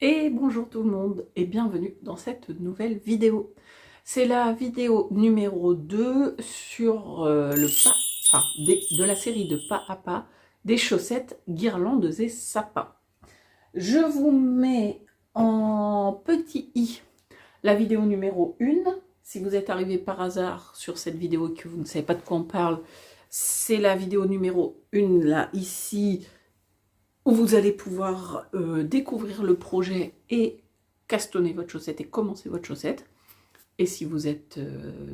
Et bonjour tout le monde et bienvenue dans cette nouvelle vidéo. C'est la vidéo numéro 2 sur de la série de pas à pas des chaussettes, guirlandes et sapins. Je vous mets en petit i la vidéo numéro 1. Si vous êtes arrivé par hasard sur cette vidéo et que vous ne savez pas de quoi on parle, c'est la vidéo numéro 1 là, ici, où vous allez pouvoir découvrir le projet et castonner votre chaussette et commencer votre chaussette. Et si vous êtes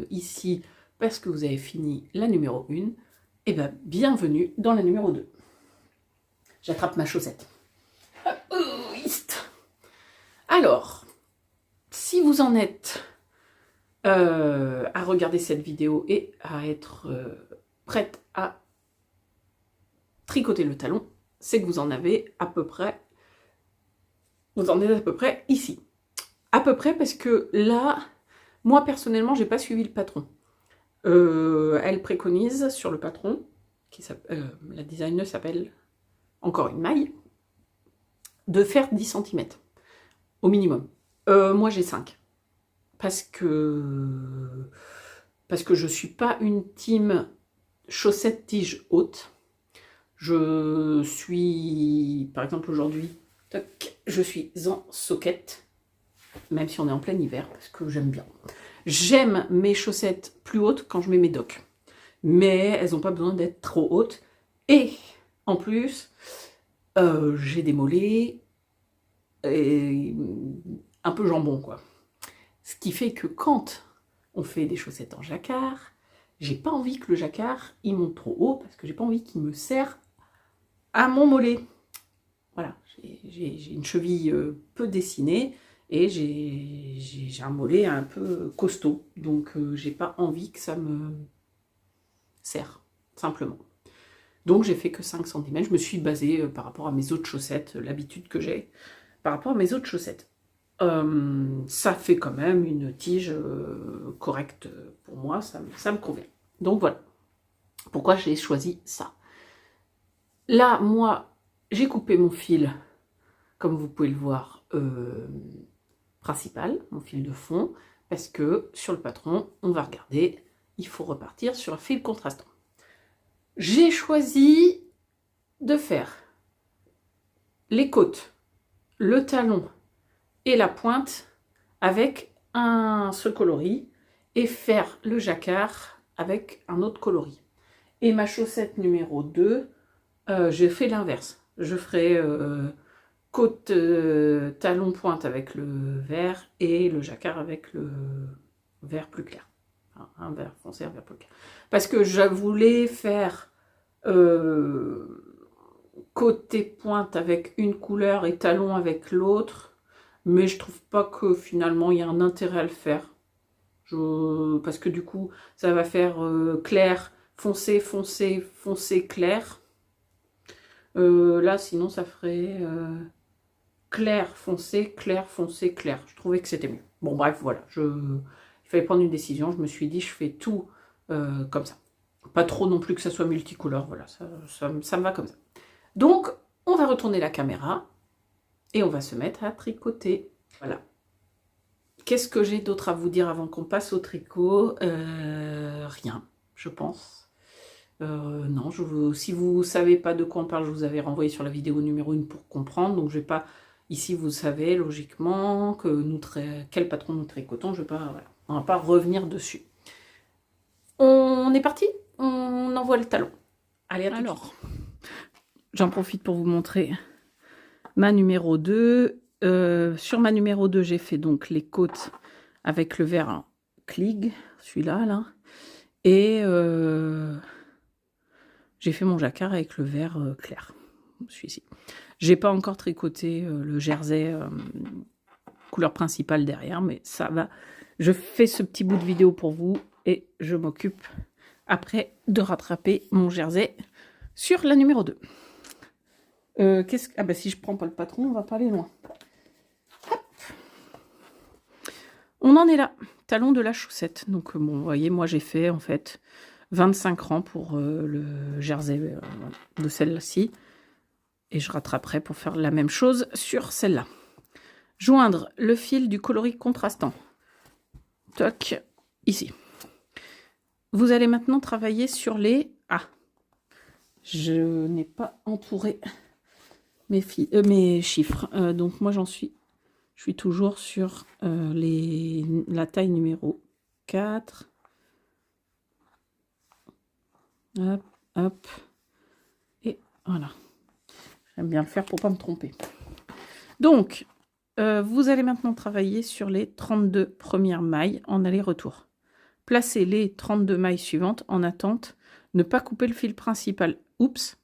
ici parce que vous avez fini la numéro 1, eh bien, bienvenue dans la numéro 2. J'attrape ma chaussette. Alors, si vous en êtes à regarder cette vidéo et à être prête à tricoter le talon, c'est que vous en avez à peu près, vous en êtes à peu près ici. À peu près parce que là, moi personnellement, j'ai pas suivi le patron. Elle préconise sur le patron, la designer s'appelle Encore une maille, de faire 10 cm au minimum. Moi j'ai 5. Parce que je suis pas une team chaussette tige haute. Je suis, par exemple aujourd'hui, je suis en socket, même si on est en plein hiver, parce que j'aime bien. J'aime mes chaussettes plus hautes quand je mets mes docks, mais elles n'ont pas besoin d'être trop hautes. Et en plus, j'ai des mollets et un peu jambon, quoi. Ce qui fait que quand on fait des chaussettes en jacquard, j'ai pas envie que le jacquard il monte trop haut, parce que j'ai pas envie qu'il me serre à mon mollet. Voilà, j'ai une cheville peu dessinée et j'ai un mollet un peu costaud, donc j'ai pas envie que ça me serre, simplement. Donc j'ai fait que 5 cm, je me suis basée par rapport à mes autres chaussettes, l'habitude que j'ai par rapport à mes autres chaussettes. Ça fait quand même une tige correcte pour moi, ça me convient. Donc voilà, pourquoi j'ai choisi ça. Là, moi, j'ai coupé mon fil, comme vous pouvez le voir, principal, mon fil de fond, parce que sur le patron, on va regarder, il faut repartir sur un fil contrastant. J'ai choisi de faire les côtes, le talon et la pointe avec un seul coloris et faire le jacquard avec un autre coloris. Et ma chaussette numéro 2, j'ai fait l'inverse. Je ferai côte talon pointe avec le vert et le jacquard avec le vert plus clair. Enfin, un vert foncé, un vert plus clair. Parce que je voulais faire côté pointe avec une couleur et talon avec l'autre, mais je trouve pas que finalement il y a un intérêt à le faire. Parce que du coup, ça va faire clair, foncé, foncé, foncé, clair. Là, sinon, ça ferait clair, foncé, clair, foncé, clair. Je trouvais que c'était mieux. Bon, bref, voilà. Il fallait prendre une décision. Je me suis dit, je fais tout comme ça. Pas trop non plus que ça soit multicolore. Voilà, ça me va comme ça. Donc, on va retourner la caméra et on va se mettre à tricoter. Voilà. Qu'est-ce que j'ai d'autre à vous dire avant qu'on passe au tricot? Rien, je pense. Non, si vous ne savez pas de quoi on parle, je vous avais renvoyé sur la vidéo numéro 1 pour comprendre. Donc, je vais pas... Ici, vous savez logiquement quel patron nous tricotons. Je vais pas, voilà, on ne va pas revenir dessus. On est parti? On envoie le talon. Allez, alors, j'en profite pour vous montrer ma numéro 2. Sur ma numéro 2, j'ai fait donc les côtes avec le vert Klieg, celui-là, là. Et j'ai fait mon jacquard avec le vert clair, celui-ci. J'ai pas encore tricoté le jersey couleur principale derrière, mais ça va. Je fais ce petit bout de vidéo pour vous et je m'occupe après de rattraper mon jersey sur la numéro 2. Ah bah si je prends pas le patron, on va pas aller loin. Hop. On en est là, talon de la chaussette. Donc bon, vous voyez, moi j'ai fait en fait 25 rangs pour le jersey de celle-ci. Et je rattraperai pour faire la même chose sur celle-là. joindre le fil du coloris contrastant. Toc, ici. Vous allez maintenant travailler sur les... Ah, je n'ai pas entouré mes chiffres. Donc moi, je suis toujours sur la taille numéro 4. Hop, hop. Et voilà. J'aime bien le faire pour ne pas me tromper. Donc, vous allez maintenant travailler sur les 32 premières mailles en aller-retour. Placez les 32 mailles suivantes en attente. Ne pas couper le fil principal. Oups.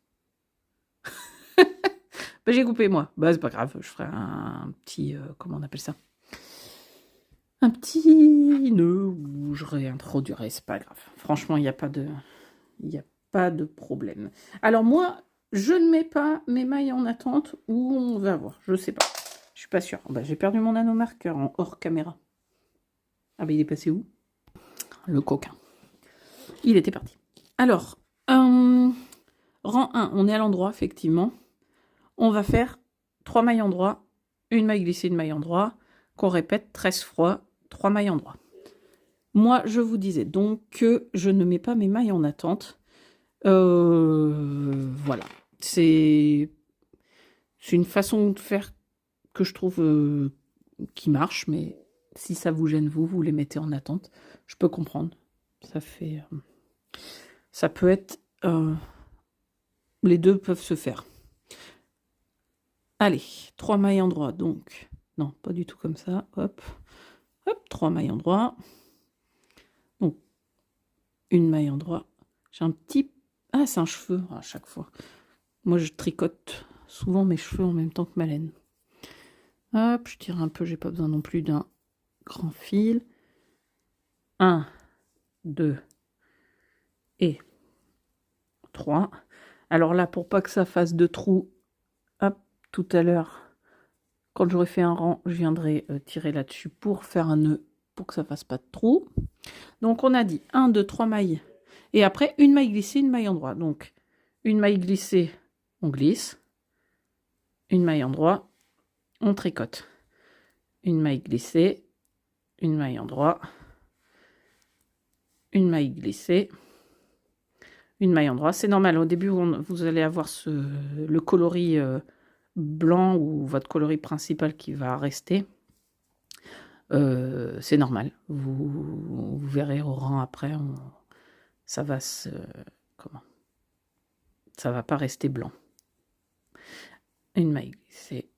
Ben, j'ai coupé moi. Bah, c'est pas grave. Je ferai un petit... comment on appelle ça? Un petit nœud où je réintroduirai. C'est pas grave. Franchement, il n'y a pas de problème. Alors moi, je ne mets pas mes mailles en attente ou on va voir. Je sais pas. Je suis pas sûre. Ben, j'ai perdu mon nanomarqueur en hors caméra. Ah ben il est passé où? Le coquin. Il était parti. Alors, rang 1, on est à l'endroit, effectivement. On va faire 3 mailles endroit, une maille glissée, une maille endroit, qu'on répète 13 fois, 3 mailles endroit. Moi, je vous disais donc que je ne mets pas mes mailles en attente. Voilà. C'est une façon de faire que je trouve qui marche, mais si ça vous gêne, vous les mettez en attente. Je peux comprendre. Ça peut être... les deux peuvent se faire. Allez, 3 mailles endroit, donc... Non, pas du tout comme ça. Hop, hop, 3 mailles endroit. Donc, une maille endroit. J'ai un petit... Ah, c'est un cheveu à chaque fois. Moi, je tricote souvent mes cheveux en même temps que ma laine. Hop, je tire un peu, j'ai pas besoin non plus d'un grand fil. 1, 2 et 3. Alors là, pour pas que ça fasse de trous, hop, tout à l'heure, quand j'aurai fait un rang, je viendrai tirer là-dessus pour faire un nœud, pour que ça fasse pas de trous. Donc on a dit 1, 2, 3 mailles. Et après, une maille glissée, une maille endroit. Donc, une maille glissée, on glisse. Une maille endroit, on tricote. Une maille glissée, une maille endroit, une maille glissée, une maille endroit. C'est normal, au début, vous allez avoir le coloris blanc ou votre coloris principal qui va rester. C'est normal. Vous verrez au rang après, ça va se... Comment? Ça va pas rester blanc. Une maille glissée,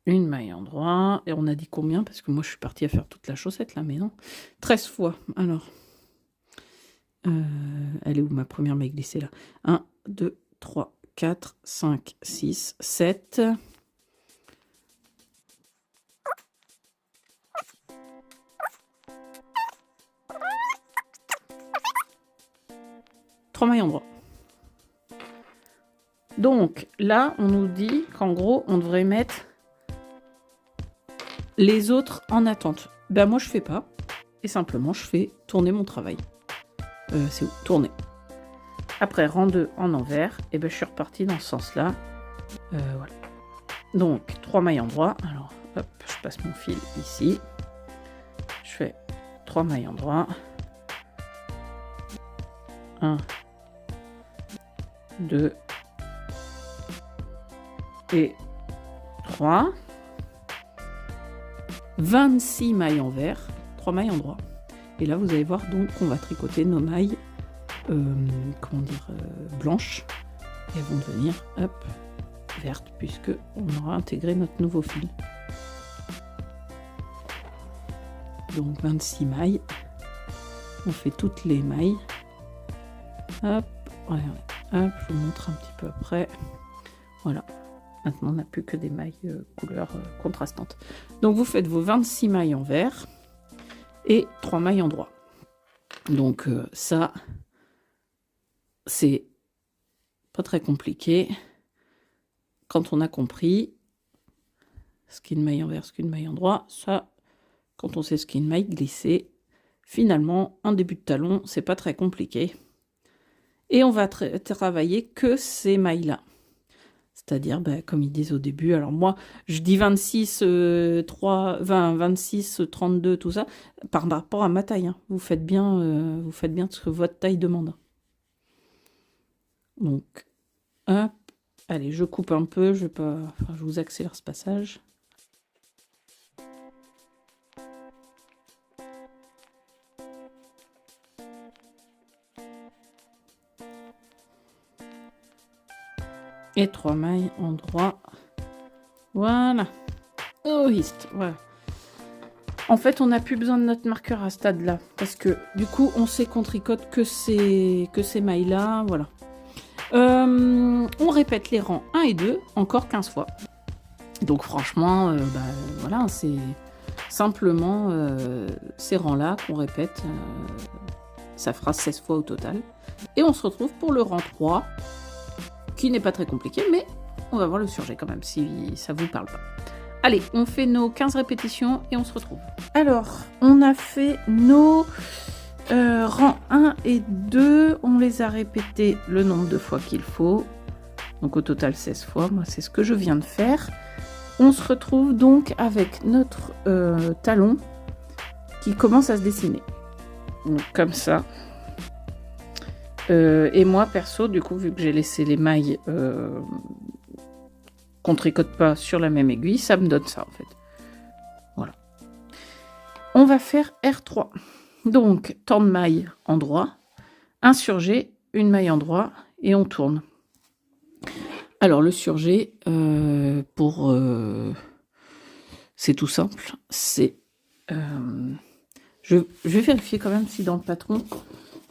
une maille endroit. Et on a dit combien? Parce que moi, je suis partie à faire toute la chaussette, là, mais non. 13 fois. Alors, elle est où ma première maille glissée, là? 1, 2, 3, 4, 5, 6, 7. Trois mailles endroit. Donc, là, on nous dit qu'en gros, on devrait mettre les autres en attente. Ben, moi, je fais pas. Et simplement, je fais tourner mon travail. C'est où? Tourner. Après, rang 2 en envers. Et ben, je suis repartie dans ce sens-là. Voilà. Donc, 3 mailles endroit. Alors, hop, je passe mon fil ici. Je fais 3 mailles endroit. 1, 2 et 3. 26 mailles envers, 3 mailles endroit. Et là, vous allez voir donc qu'on va tricoter nos mailles comment dire, blanches. Et elles vont devenir, hop, vertes, puisque on aura intégré notre nouveau fil. Donc 26 mailles. On fait toutes les mailles. Hop, regardez. Hop, je vous montre un petit peu après. Voilà. Maintenant, on n'a plus que des mailles couleur contrastantes. Donc, vous faites vos 26 mailles en vert et 3 mailles en droit. Donc, ça, c'est pas très compliqué. Quand on a compris ce qu'est une maille en vert, ce qu'est une maille en droit, ça, quand on sait ce qu'est une maille glissée, finalement, un début de talon, c'est pas très compliqué. Et on va travailler que ces mailles-là. C'est-à-dire, ben, comme ils disent au début, alors moi, je dis 26, 3, 20, 26, 32, tout ça, par rapport à ma taille. Hein. Vous faites bien ce que votre taille demande. Donc, hop, allez, je coupe un peu, je vais pas, enfin, je vous accélère ce passage. Et 3 mailles en droit. Voilà. Oh, voilà. En fait, on n'a plus besoin de notre marqueur à ce stade-là. Parce que, du coup, on sait qu'on tricote que ces mailles-là. Voilà. On répète les rangs 1 et 2 encore 15 fois. Donc, franchement, voilà, c'est simplement ces rangs-là qu'on répète. Ça fera 16 fois au total. Et on se retrouve pour le rang 3, qui n'est pas très compliqué, mais on va voir le surjet quand même, si ça vous parle pas. Allez, on fait nos 15 répétitions et on se retrouve. Alors, on a fait nos rangs 1 et 2. On les a répétés le nombre de fois qu'il faut. Donc au total 16 fois. Moi, c'est ce que je viens de faire. On se retrouve donc avec notre talon qui commence à se dessiner. Donc comme ça. Et moi, perso, du coup, vu que j'ai laissé les mailles qu'on tricote pas sur la même aiguille, ça me donne ça, en fait. Voilà. On va faire R3. Donc, tant de mailles en droit, un surjet, une maille en droit, et on tourne. Alors, le surjet, c'est tout simple. C'est... je vais vérifier quand même si dans le patron...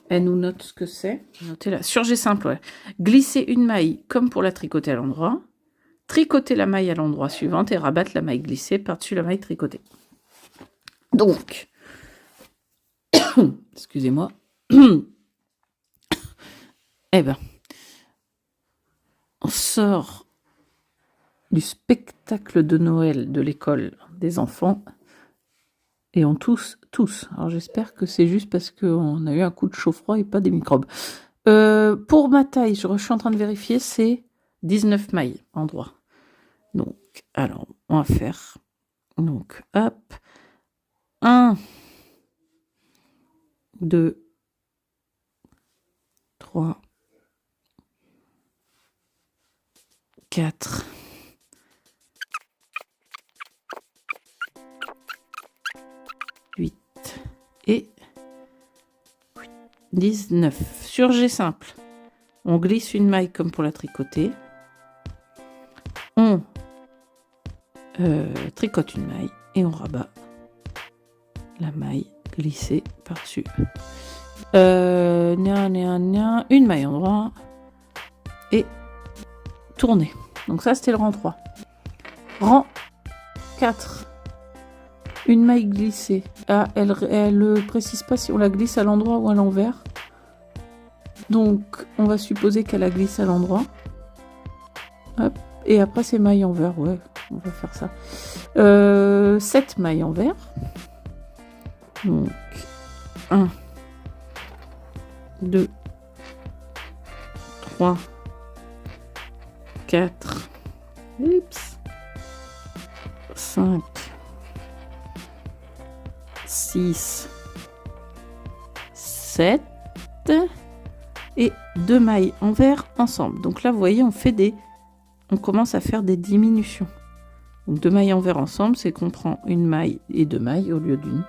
Elle nous note ce que c'est. Notez là. Surjet simple, ouais. Glisser une maille comme pour la tricoter à l'endroit. Tricoter la maille à l'endroit suivante et rabattre la maille glissée par-dessus la maille tricotée. Donc, excusez-moi. Eh ben, on sort du spectacle de Noël de l'école des enfants. Et on tousse tous. Alors j'espère que c'est juste parce qu'on a eu un coup de chaud-froid et pas des microbes. Pour ma taille, je suis en train de vérifier, c'est 19 mailles en droit. Donc, alors, on va faire... Donc, hop. 1, 2, 3, 4... et 19. Surjet simple. On glisse une maille comme pour la tricoter. On tricote une maille et on rabat la maille glissée par-dessus. Une maille en droit et tourner. Donc ça, c'était le rang 3. Rang 4. Une maille glissée. Ah, elle précise pas si on la glisse à l'endroit ou à l'envers. Donc, on va supposer qu'elle la glisse à l'endroit. Hop. Et après, c'est maille envers. Ouais, on va faire ça. 7 mailles envers. Donc, 1, 2, 3, 4, 5, 6, 7 et 2 mailles envers ensemble. Donc là, vous voyez, on commence à faire des diminutions. Donc 2 mailles envers ensemble, c'est qu'on prend une maille et 2 mailles au lieu d'une.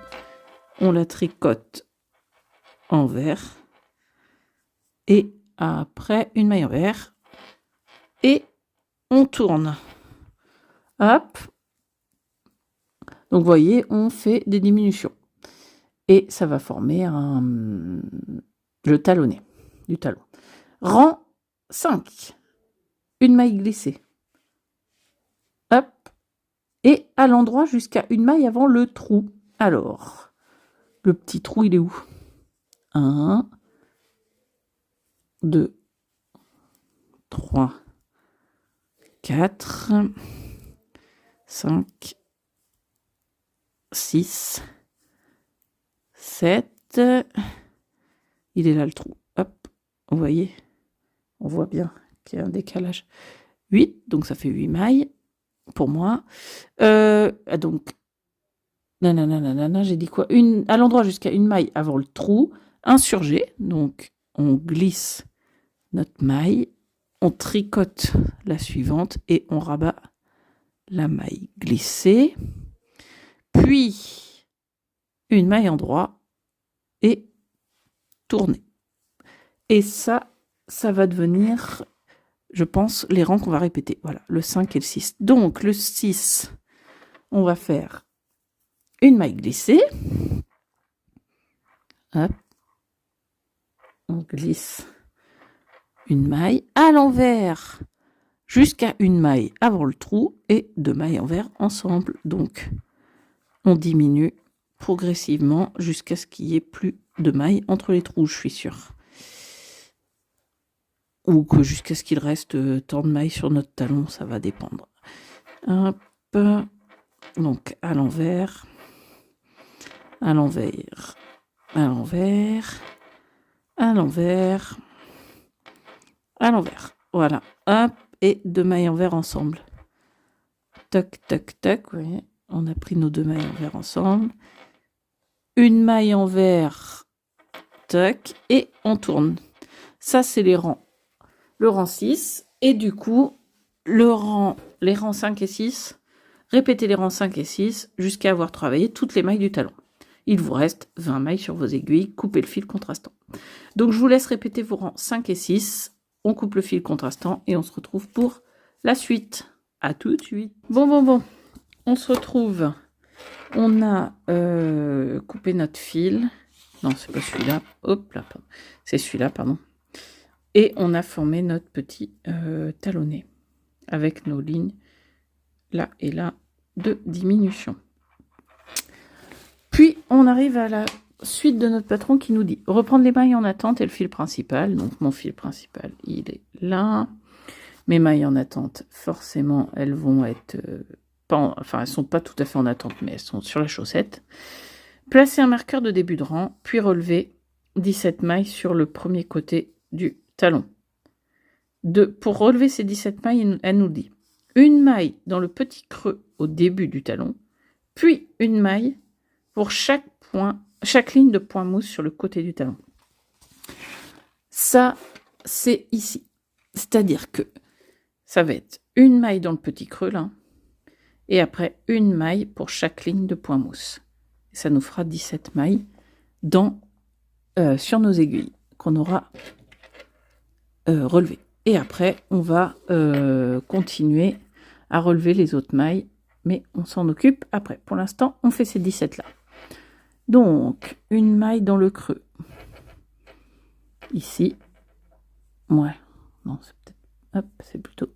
On la tricote envers et après une maille envers et on tourne. Hop. Donc vous voyez, on fait des diminutions. Et ça va former le talonnet du talon. Rang 5. Une maille glissée. Hop. Et à l'endroit jusqu'à une maille avant le trou. Alors, le petit trou, il est où? 1, 2, 3, 4, 5, 6, 7. Il est là le trou. Hop, vous voyez, on voit bien qu'il y a un décalage. 8, donc ça fait 8 mailles pour moi. Donc, nanana, j'ai dit quoi? À l'endroit jusqu'à une maille avant le trou, insurgé. Donc, on glisse notre maille, on tricote la suivante et on rabat la maille glissée. Puis, une maille endroit et tourner. Et ça va devenir, je pense, les rangs qu'on va répéter. Voilà, le 5 et le 6. Donc, le 6, on va faire une maille glissée. Hop. On glisse une maille à l'envers jusqu'à une maille avant le trou et 2 mailles envers ensemble. Donc, on diminue progressivement jusqu'à ce qu'il n'y ait plus de mailles entre les trous, je suis sûre. Ou que jusqu'à ce qu'il reste tant de mailles sur notre talon, ça va dépendre. Hop. Donc, à l'envers, à l'envers, à l'envers, à l'envers, à l'envers. Voilà. Hop. Et 2 mailles envers ensemble. Toc, toc, toc. Vous voyez, on a pris nos 2 mailles envers ensemble. Une maille envers. Toc. Et on tourne. Ça, c'est les rangs. Le rang 6. Et du coup, les rangs 5 et 6. Répétez les rangs 5 et 6 jusqu'à avoir travaillé toutes les mailles du talon. Il vous reste 20 mailles sur vos aiguilles. Coupez le fil contrastant. Donc, je vous laisse répéter vos rangs 5 et 6. On coupe le fil contrastant et on se retrouve pour la suite. À tout de suite. Bon. On se retrouve. On a coupé notre fil. Non, c'est pas celui-là. Hop là, pardon. C'est celui-là, pardon. Et on a formé notre petit talonnet avec nos lignes là et là de diminution. Puis, on arrive à la suite de notre patron qui nous dit reprendre les mailles en attente et le fil principal. Donc, mon fil principal, il est là. Mes mailles en attente, forcément, elles vont être... elles sont pas tout à fait en attente, mais elles sont sur la chaussette. Placez un marqueur de début de rang, puis relevez 17 mailles sur le premier côté du talon. Pour relever ces 17 mailles, elle nous dit une maille dans le petit creux au début du talon, puis une maille pour chaque ligne de point mousse sur le côté du talon. Ça, c'est ici. C'est-à-dire que ça va être une maille dans le petit creux, là, et après une maille pour chaque ligne de point mousse. Ça nous fera 17 mailles sur nos aiguilles qu'on aura relevées. Et après, on va continuer à relever les autres mailles, mais on s'en occupe après. Pour l'instant, on fait ces 17 là. Donc, une maille dans le creux. Ici. Ouais. Non, c'est peut-être... Hop, c'est plutôt...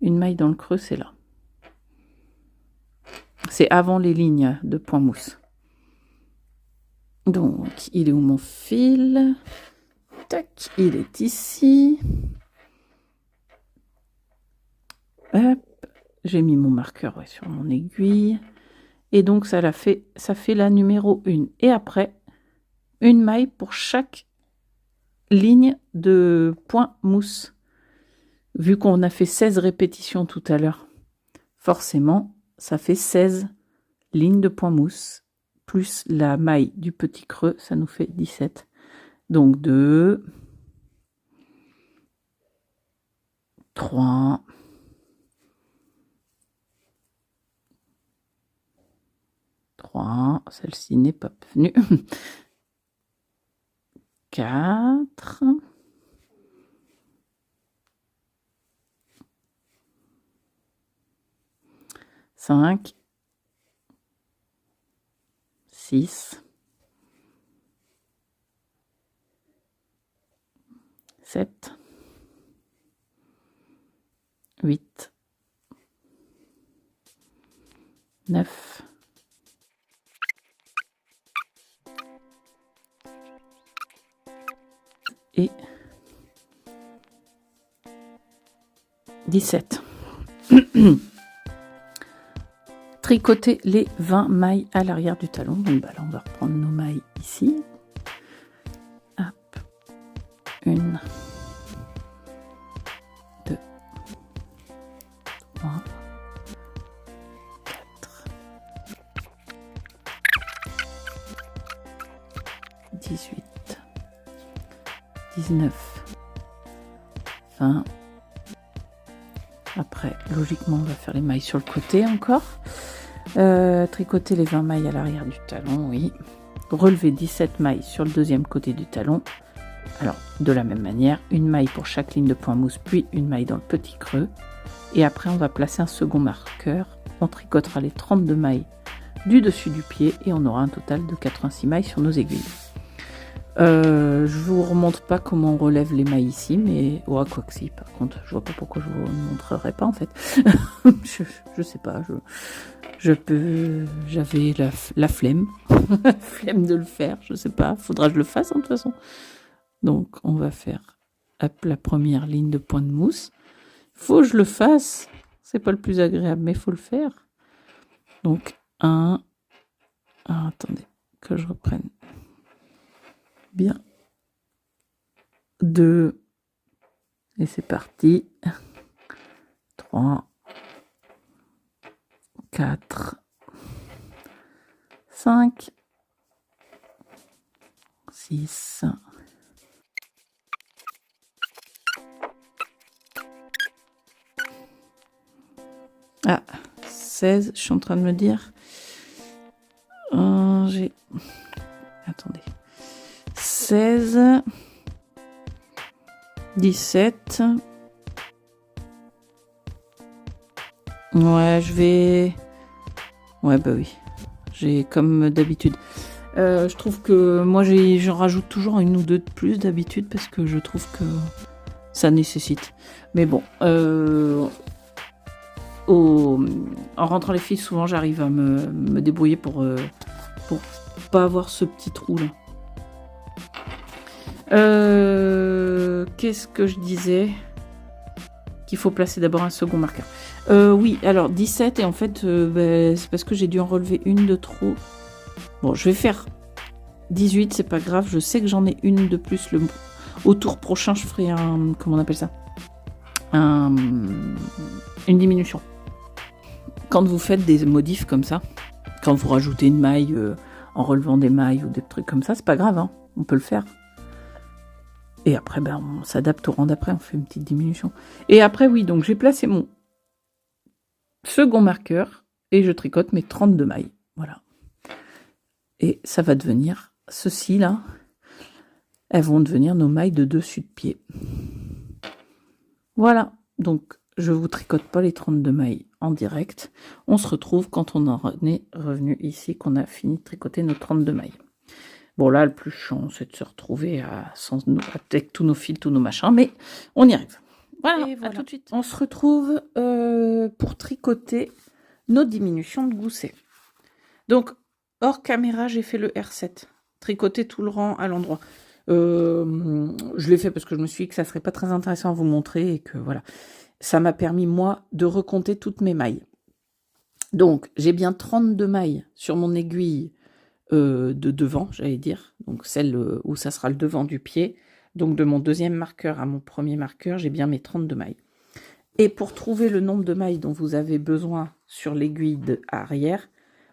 Une maille dans le creux, c'est là. C'est avant les lignes de point mousse. Donc, il est où mon fil? Tac, il est ici. Hop, j'ai mis mon marqueur sur mon aiguille. Et donc, ça fait la numéro 1. Et après, une maille pour chaque ligne de point mousse. Vu qu'on a fait 16 répétitions tout à l'heure, forcément, ça fait 16 lignes de point mousse, plus la maille du petit creux, ça nous fait 17. Donc 2, 3, 3, celle-ci n'est pas venue, 4, 5, 6, 7, 8, 9, et 17. Tricoter les 20 mailles à l'arrière du talon. Donc là, on va reprendre nos mailles ici. Hop. 1, 2, 18, 19, 20. Après, logiquement, on va faire les mailles sur le côté encore. Tricoter les 20 mailles à l'arrière du talon, oui. Relever 17 mailles sur le deuxième côté du talon. Alors, de la même manière, une maille pour chaque ligne de point mousse, puis une maille dans le petit creux. Et après, on va placer un second marqueur. On tricotera les 32 mailles du dessus du pied et on aura un total de 86 mailles sur nos aiguilles. Je vous remontre pas comment on relève les mailles ici, mais quoi que si, par contre, je vois pas pourquoi je vous le montrerai pas en fait. je sais pas, j'avais la flemme, flemme de le faire, je sais pas, faudra que je le fasse de toute façon. Donc on va faire hop, la première ligne de point de mousse. Faut que je le fasse, c'est pas le plus agréable, mais faut le faire. Donc attendez, que je reprenne bien. 2, et c'est parti. 3, 4, 5, 6, 16, je suis en train de me dire. Attendez. 16, 17. Ouais, je vais... Ouais, bah oui. J'ai comme d'habitude. Je trouve que moi, j'en rajoute toujours une ou deux de plus d'habitude parce que je trouve que ça nécessite. Mais bon, en rentrant les filles, souvent, j'arrive à me débrouiller pour pas avoir ce petit trou là. Qu'est-ce que je disais? Qu'il faut placer d'abord un second marqueur. Oui, alors 17 et en fait c'est parce que j'ai dû en relever une de trop. Bon, je vais faire 18, c'est pas grave, je sais que j'en ai une de plus. Au tour prochain, je ferai un... Comment on appelle ça? Une diminution. Quand vous faites des modifs comme ça, quand vous rajoutez une maille en relevant des mailles ou des trucs comme ça, c'est pas grave, hein, on peut le faire. Et après, on s'adapte au rang d'après, on fait une petite diminution. Et après, oui, donc j'ai placé mon second marqueur et je tricote mes 32 mailles. Voilà. Et ça va devenir, ceci là, elles vont devenir nos mailles de dessus de pied. Voilà. Donc, je vous tricote pas les 32 mailles en direct. On se retrouve quand on en est revenu ici, qu'on a fini de tricoter nos 32 mailles. Bon, là, le plus chiant, c'est de se retrouver avec tous nos fils, tous nos machins, mais on y arrive. Voilà, à tout de suite. On se retrouve pour tricoter nos diminutions de gousset. Donc, hors caméra, j'ai fait le R7. Tricoter tout le rang à l'endroit. Je l'ai fait parce que je me suis dit que ça serait pas très intéressant à vous montrer et que voilà. Ça m'a permis, moi, de recompter toutes mes mailles. Donc, j'ai bien 32 mailles sur mon aiguille de devant, j'allais dire, donc celle où ça sera le devant du pied. Donc de mon deuxième marqueur à mon premier marqueur, j'ai bien mes 32 mailles. Et pour trouver le nombre de mailles dont vous avez besoin sur l'aiguille arrière,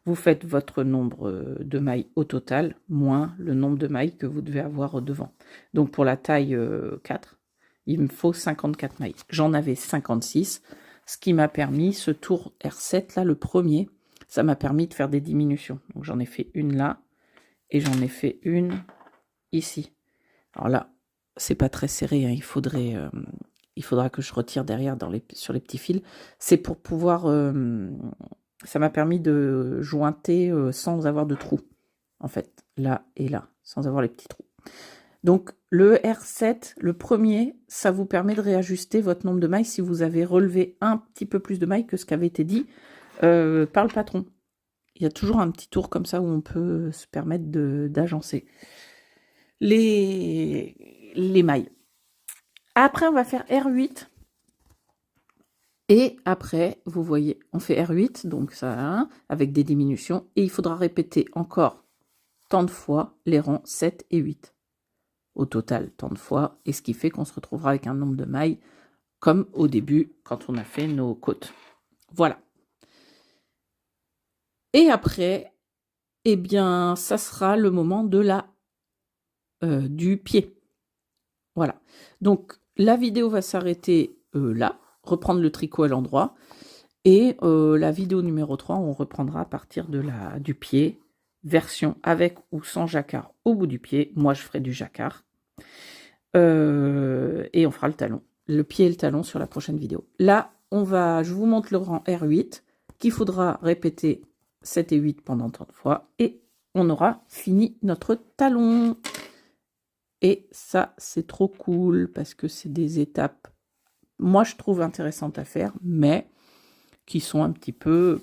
vous faites votre nombre de mailles au total, moins le nombre de mailles que vous devez avoir au devant. Donc pour la taille 4, il me faut 54 mailles. J'en avais 56, ce qui m'a permis, ce tour R7 là, le premier, ça m'a permis de faire des diminutions. Donc j'en ai fait une là, et j'en ai fait une ici. Alors là, c'est pas très serré, hein. Il faudra que je retire derrière sur les petits fils. C'est pour pouvoir... ça m'a permis de jointer sans avoir de trous, en fait, là et là, sans avoir les petits trous. Donc le R7, le premier, ça vous permet de réajuster votre nombre de mailles si vous avez relevé un petit peu plus de mailles que ce qui avait été dit par le patron. Il y a toujours un petit tour comme ça où on peut se permettre d'agencer les mailles. Après, on va faire R8. Et après, vous voyez, on fait R8, donc ça, avec des diminutions. Et il faudra répéter encore tant de fois les rangs 7 et 8. Au total, tant de fois. Et ce qui fait qu'on se retrouvera avec un nombre de mailles comme au début, quand on a fait nos côtes. Voilà. Et après, eh bien, ça sera le moment de la du pied. Voilà. Donc, la vidéo va s'arrêter là, reprendre le tricot à l'endroit. Et la vidéo numéro 3, on reprendra à partir du pied, version avec ou sans jacquard au bout du pied. Moi, je ferai du jacquard. Et on fera le talon. Le pied et le talon sur la prochaine vidéo. Là, je vous montre le rang R8, qu'il faudra répéter 7 et 8 pendant 30 fois. Et on aura fini notre talon. Et ça, c'est trop cool, parce que c'est des étapes, moi, je trouve intéressantes à faire, mais qui sont un petit peu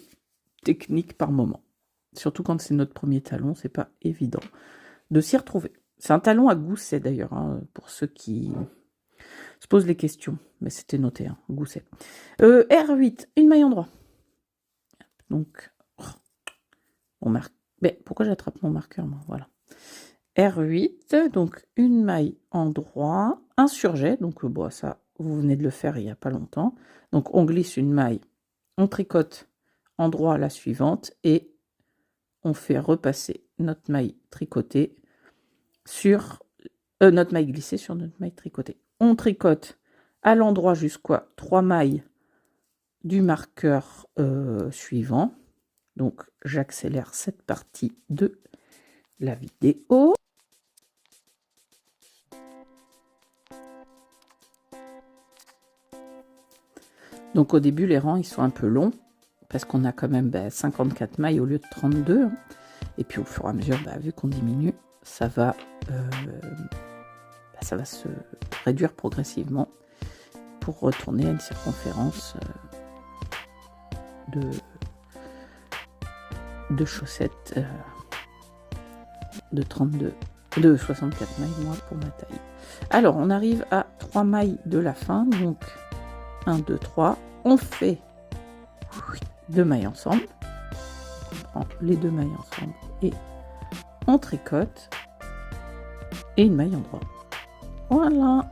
techniques par moment. Surtout quand c'est notre premier talon, c'est pas évident de s'y retrouver. C'est un talon à gousset d'ailleurs, hein, pour ceux qui se posent les questions. Mais c'était noté, hein, gousset. R8, une maille endroit. Donc, on marque. Mais pourquoi j'attrape mon marqueur, moi? Voilà. R8, donc une maille endroit, un surjet. Donc, bon, ça, vous venez de le faire il n'y a pas longtemps. Donc, on glisse une maille, on tricote endroit la suivante et on fait repasser notre maille tricotée sur notre maille glissée sur notre maille tricotée. On tricote à l'endroit jusqu'à 3 mailles du marqueur suivant. Donc, j'accélère cette partie de la vidéo. Donc, au début, les rangs, ils sont un peu longs parce qu'on a quand même 54 mailles au lieu de 32. Hein. Et puis, au fur et à mesure, vu qu'on diminue, ça va se réduire progressivement pour retourner à une circonférence de chaussettes de 64 mailles, moi, pour ma taille. Alors, on arrive à 3 mailles de la fin, donc 1, 2, 3. On fait 2 mailles ensemble. On prend les 2 mailles ensemble et on tricote et une maille endroit. Voilà.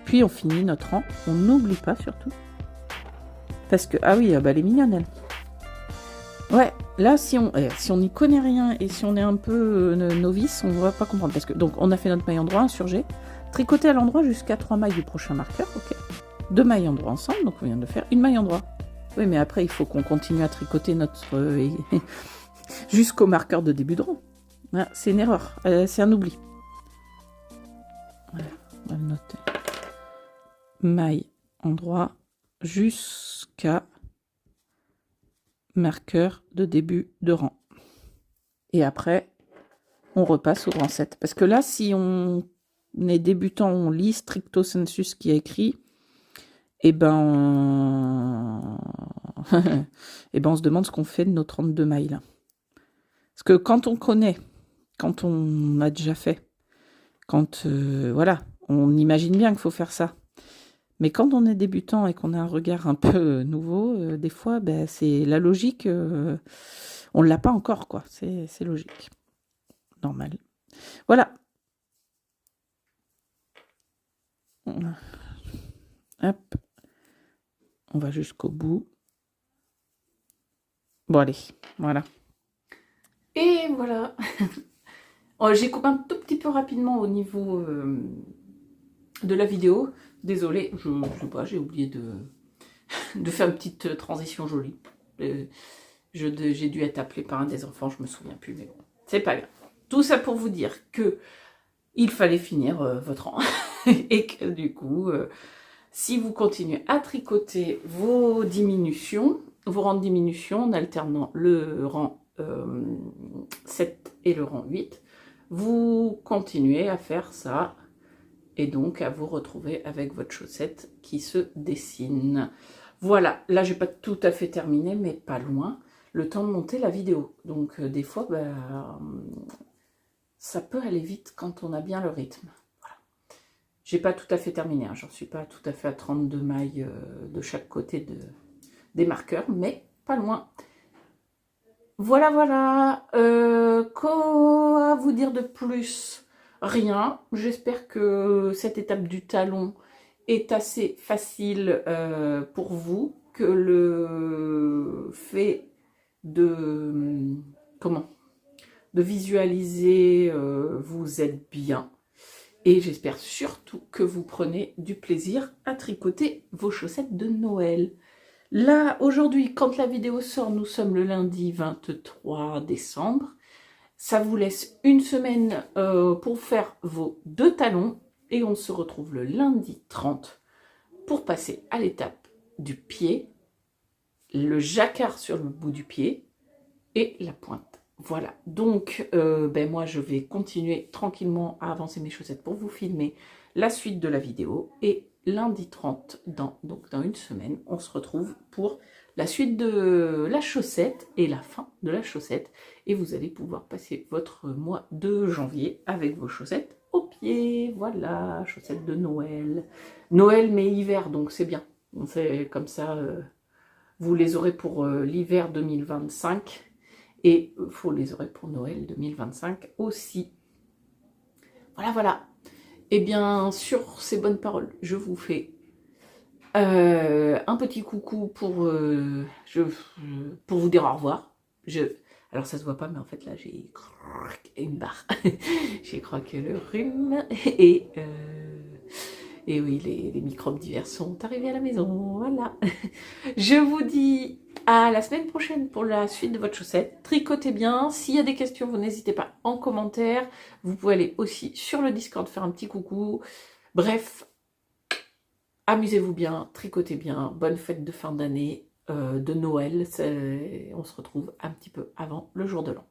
Puis on finit notre rang. On n'oublie pas surtout. Parce que, ah oui, elle est mignonne, elle. Ouais, là, si on n'y connaît rien et si on est un peu novice, on va pas comprendre. Parce que, donc, on a fait notre maille endroit, un surjet. Tricoter à l'endroit jusqu'à 3 mailles du prochain marqueur, ok. 2 mailles endroit ensemble, donc on vient de faire une maille endroit. Oui, mais après, il faut qu'on continue à tricoter notre... jusqu'au marqueur de début de rang. Voilà, c'est une erreur, c'est un oubli. Voilà, on va le noter. Maille endroit jusqu'à marqueur de début de rang. Et après, on repasse au rang 7. Parce que là, si on est débutant, on lit stricto sensu ce qui est écrit, et on se demande ce qu'on fait de nos 32 mailles là. Parce que quand on connaît, quand on a déjà fait, quand voilà, on imagine bien qu'il faut faire ça. Mais quand on est débutant et qu'on a un regard un peu nouveau, des fois, c'est la logique, on ne l'a pas encore, quoi. C'est logique. Normal. Voilà. Hop. On va jusqu'au bout. Bon, allez. Voilà. Et voilà. J'ai coupé un tout petit peu rapidement au niveau de la vidéo. Désolée, je sais pas, j'ai oublié de faire une petite transition jolie. J'ai dû être appelée par un des enfants, je me souviens plus, mais bon, c'est pas grave. Tout ça pour vous dire que il fallait finir votre rang. Et que du coup, si vous continuez à tricoter vos diminutions, vos rangs de diminution en alternant le rang 7 et le rang 8, vous continuez à faire ça et donc à vous retrouver avec votre chaussette qui se dessine. Voilà, là j'ai pas tout à fait terminé, mais pas loin, le temps de monter la vidéo. Donc des fois, ça peut aller vite quand on a bien le rythme. Voilà. J'ai pas tout à fait terminé, hein. J'en suis pas tout à fait à 32 mailles de chaque côté des marqueurs, mais pas loin. Voilà, voilà. Quoi vous dire de plus? Rien. J'espère que cette étape du talon est assez facile pour vous, que le fait de visualiser vous aide bien. Et j'espère surtout que vous prenez du plaisir à tricoter vos chaussettes de Noël. Là, aujourd'hui, quand la vidéo sort, nous sommes le lundi 23 décembre. Ça vous laisse une semaine pour faire vos 2 talons. Et on se retrouve le lundi 30 pour passer à l'étape du pied, le jacquard sur le bout du pied et la pointe. Voilà, donc moi je vais continuer tranquillement à avancer mes chaussettes pour vous filmer la suite de la vidéo. Et lundi 30, donc dans une semaine, on se retrouve pour la suite de la chaussette et la fin de la chaussette. Et vous allez pouvoir passer votre mois de janvier avec vos chaussettes au pied. Voilà, chaussettes de Noël. Noël mais hiver, donc c'est bien. C'est comme ça, vous les aurez pour l'hiver 2025. Et vous les aurez pour Noël 2025 aussi. Voilà, voilà. Et bien, sur ces bonnes paroles, je vous fais un petit coucou pour vous dire au revoir. Alors, ça se voit pas, mais en fait, là, j'ai une barre. J'ai croqué le rhume. Et oui, les microbes divers sont arrivés à la maison. Voilà. Je vous dis à la semaine prochaine pour la suite de votre chaussette. Tricotez bien. S'il y a des questions, vous n'hésitez pas en commentaire. Vous pouvez aller aussi sur le Discord faire un petit coucou. Bref, amusez-vous bien, tricotez bien. Bonne fête de fin d'année, de Noël. On se retrouve un petit peu avant le jour de l'an.